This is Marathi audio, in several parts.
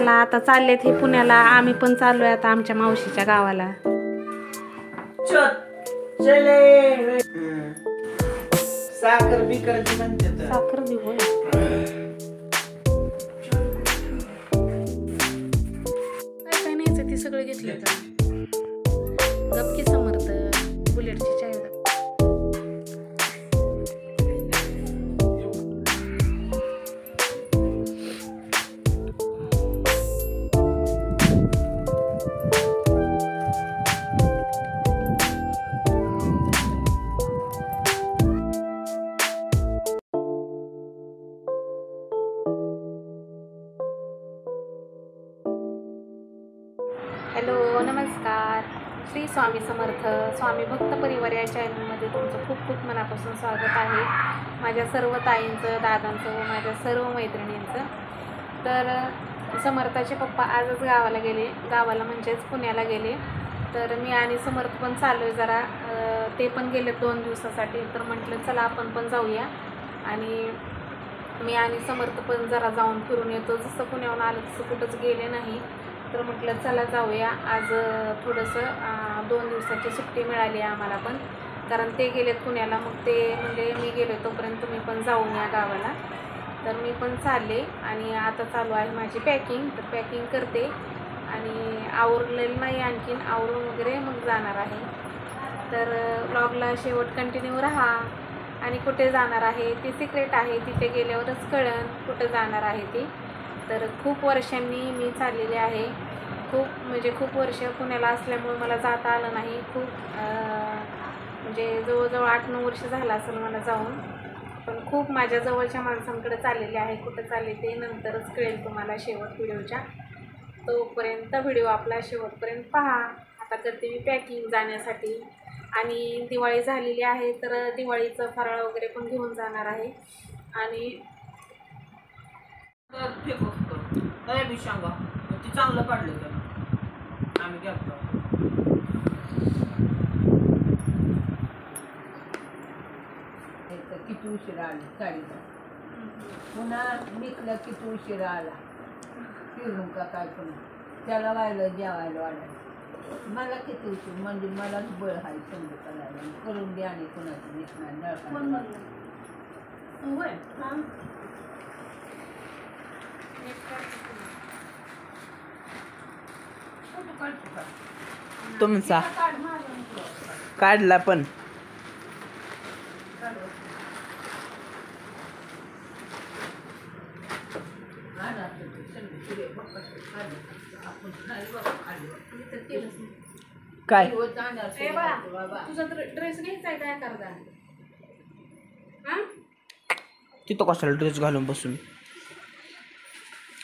चला आता चाललेत हे पुण्याला, आम्ही पण चाललोय आता आमच्या मावशीच्या गावाला. साखर बिकर साखर देऊ होय. काय काय न्यायचं ते सगळं घेतलं तर गपकी समर्थ बुलेटची चाय. हॅलो, नमस्कार. श्री स्वामी समर्थ. स्वामी भक्त परिवार या चॅनलमध्ये तुमचं खूप खूप मनापासून स्वागत आहे. माझ्या सर्व ताईंचं, दादांचं व माझ्या सर्व मैत्रिणींचं. तर समर्थाचे पप्पा आजच गावाला गेले, गावाला म्हणजेच पुण्याला गेले. तर मी आणि समर्थ पण चाललो आहे जरा, ते पण गेले 2 दिवसासाठी. तर म्हटलं चला आपण पण जाऊया आणि मी आणि समर्थ पण जरा जाऊन फिरून येतो. जसं पुण्याहून आलं तसं कुठंच गेले नाही. तर म्हटलं चला जाऊया आज. थोडंसं 2 दिवसाची सुट्टी मिळाली आहे आम्हाला पण, कारण ते गेलेत पुण्याला. मग ते म्हणजे मी गेले तोपर्यंत तुम्ही पण जाऊन या गावाला. तर मी पण चालले आणि आता चालू आहे माझी पॅकिंग. तर पॅकिंग करते आणि आवरलेलं नाही, आणखीन आवरून वगैरे मग जाणार आहे. तर व्लॉगला शेवट कंटिन्यू राहा. आणि कुठे जाणार आहे ती सिक्रेट आहे, तिथे गेल्यावरच कळेल कुठं जाणार आहे ती. तर खूप वर्षांनी मी चाललेले आहे. खूप वर्ष पुण्याला असल्यामुळे मला जाता आलं नाही. म्हणजे जवळजवळ 8-9 वर्ष झालं असेल मला जाऊन. पण खूप माझ्या जवळच्या माणसांकडे चाललेले आहे. कुठं चालले ते नंतरच कळेल तुम्हाला शेवट व्हिडिओच्या. तोपर्यंत व्हिडिओ आपला शेवटपर्यंत पहा. आता करते मी पॅकिंग जाण्यासाठी. आणि दिवाळी झालेली आहे तर दिवाळीचं फराळ वगैरे पण घेऊन जाणार आहे. आणि सांगा ती चांगलं काढलं तर आम्ही घेतो. किती उशिरा आली साडीचा, पुन्हा निघलं किती उशिरा आला. फिरून का काय पण त्याला व्हायला जेवायला वाढायला. मला किती उशीर म्हणजे मलाच बळ आहे समजा करायला. करून द्या आणि कोणाचं निघणार तुमचा काढला पण काय तुझा ड्रेस घ्यायचा आहे काय करता? तिथं कशाला ड्रेस घालून बसून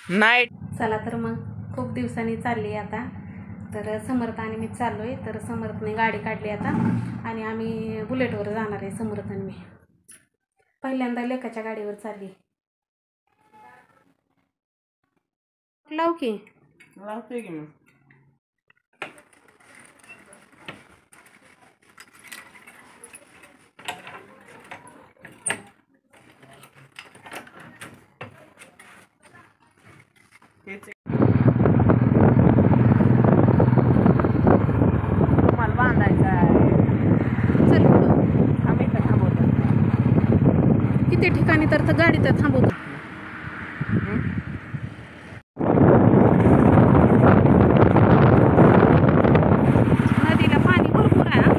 नाही. चला तर मग खूप दिवसांनी चालली आता. तर समर्थ आणि मी चाललो आहे. तर समर्थने गाडी काढली आता आणि आम्ही बुलेटवर जाणार आहे. समर्थ आणि मी पहिल्यांदा लेकाच्या गाडीवर चालली. लाव की लावतोय की मी. तुम्हाला बांधायचं आहे. चल पुढं. आम्ही तर थांबवतो. किती ठिकाणी तर गाडी तर थांबवतो. नदीला पाणी भरपूर आहे.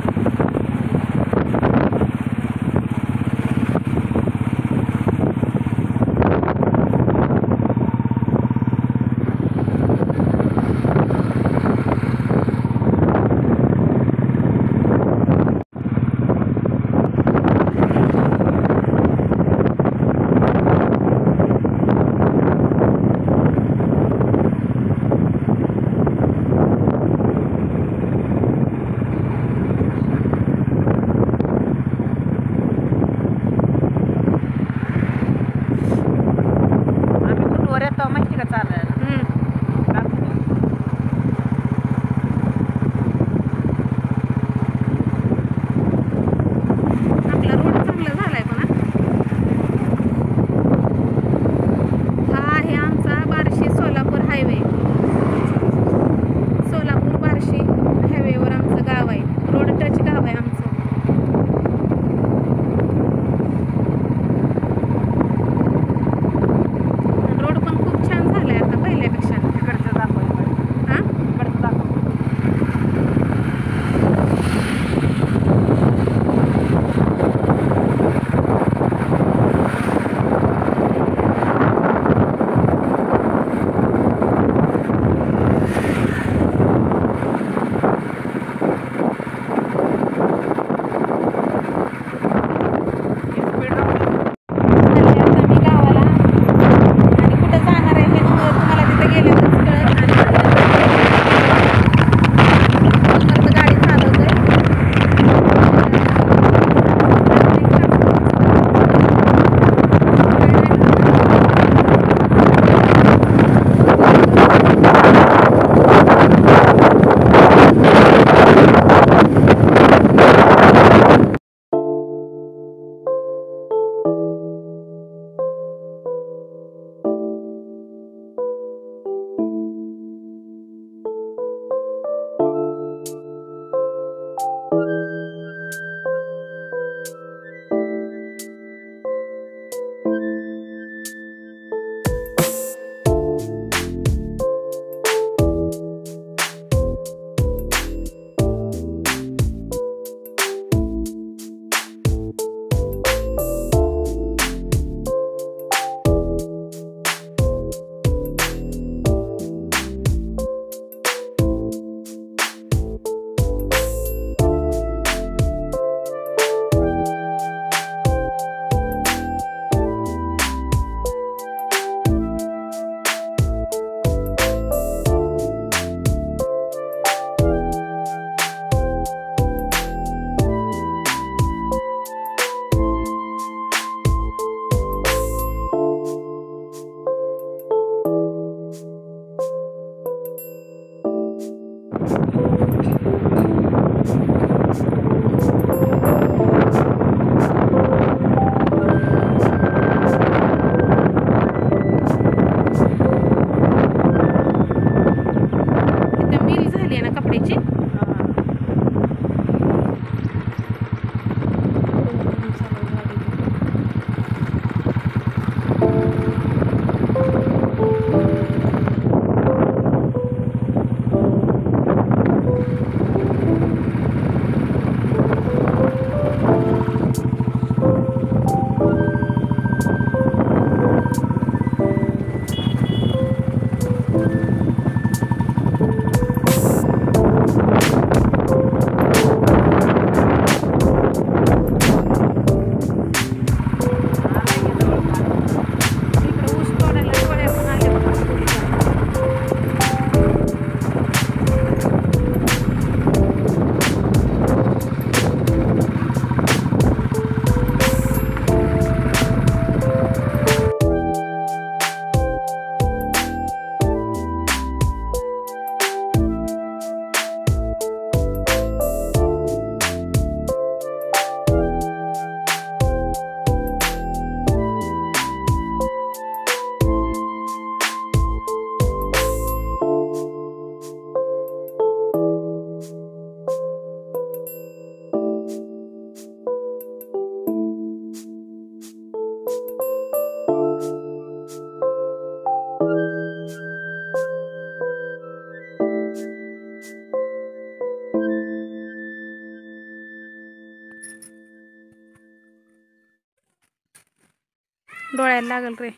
डोळ्याला लागल रे.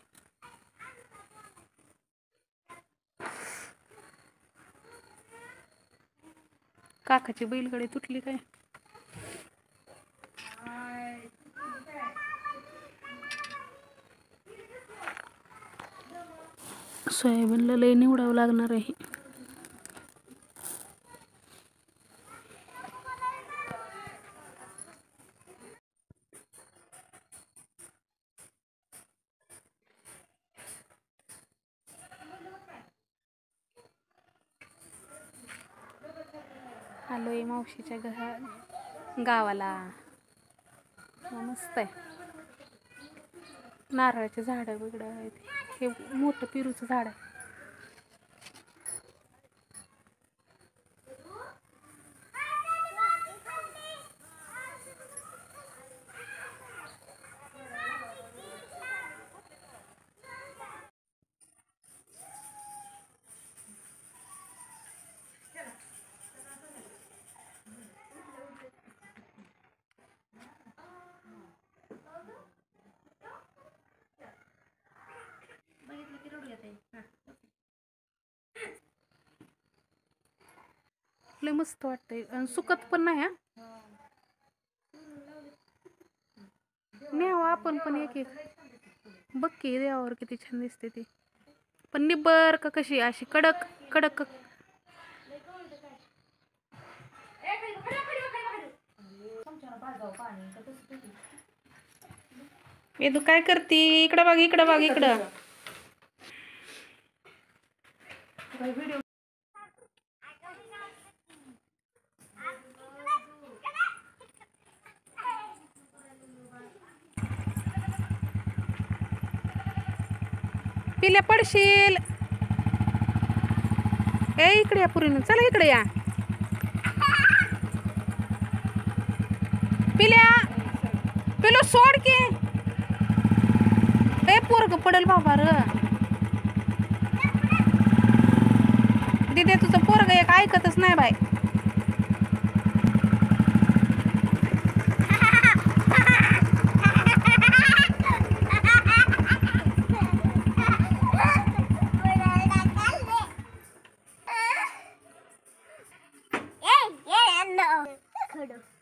काकाची बैलगाडी तुटली काय? सोयाबीनला लय निवडावं लागणार आहे. आलोय मावशीच्या गावाला. मस्त आहे. नारळाचे झाडं वेगळं आहेत. हे मोठं पेरूचं झाड आहे. लय मस्त वाटतंय आणि सुकत पण नाही. हा न्यावं आपण पण एक एक. बघ की देवावर किती छान दिसते ती. पण निब्बर का कशी अशी कडक कडक. वेदू काय करती? इकडं बघ इकडं बघ इकडं. पिल्या पडशील. ए इकडे या पुरीनं. चला इकडे या. पिल्या पिलो सोड की. ए पोरग पडल बाबा र. दिदे तुझं पोरग एक ऐकतच नाही बाय. No.